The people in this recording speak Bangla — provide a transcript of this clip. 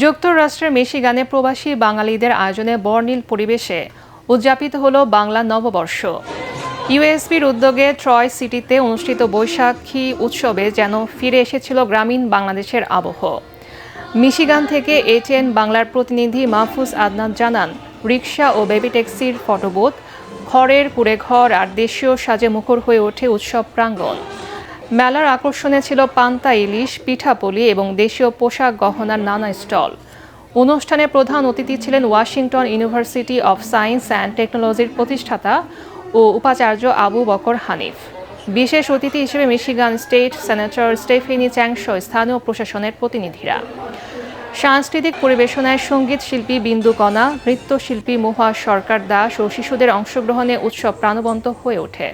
যুক্তরাষ্ট্রের মিশিগানে প্রবাসী বাঙালিদের আয়োজনে বর্ণিল পরিবেশে উদযাপিত হলো বাংলা নববর্ষ। ইউএসপির উদ্যোগে ট্রয় সিটিতে অনুষ্ঠিত বৈশাখী উৎসবে যেন ফিরে এসেছিল গ্রামীণ বাংলাদেশের আবহ। মিশিগান থেকে এটিএন বাংলার প্রতিনিধি মাহফুজ আদনান জানান, রিকশা ও বেবি ট্যাক্সির ফটোবোট, খড়ের কুঁড়েঘর আর দেশীয় সাজে মুখর হয়ে ওঠে উৎসব প্রাঙ্গণ। মেলার আকর্ষণে ছিল পান্তা ইলিশ, পিঠাপুলি এবং দেশীয় পোশাক গহনার নানা স্টল। অনুষ্ঠানে প্রধান অতিথি ছিলেন Washington university of science and টেকনোলজির প্রতিষ্ঠাতা ও উপাচার্য আবু বকর হানিফ। বিশেষ অতিথি হিসেবে মিশিগান স্টেট সেনেটর স্টেফেনি চ্যাংসহ স্থানীয় প্রশাসনের প্রতিনিধিরা। সাংস্কৃতিক পরিবেশনায় সঙ্গীত শিল্পী বিন্দু কণা, নৃত্যশিল্পী মুহা সরকার দাস ও শিশুদের অংশগ্রহণে উৎসব প্রাণবন্ত হয়ে ওঠে।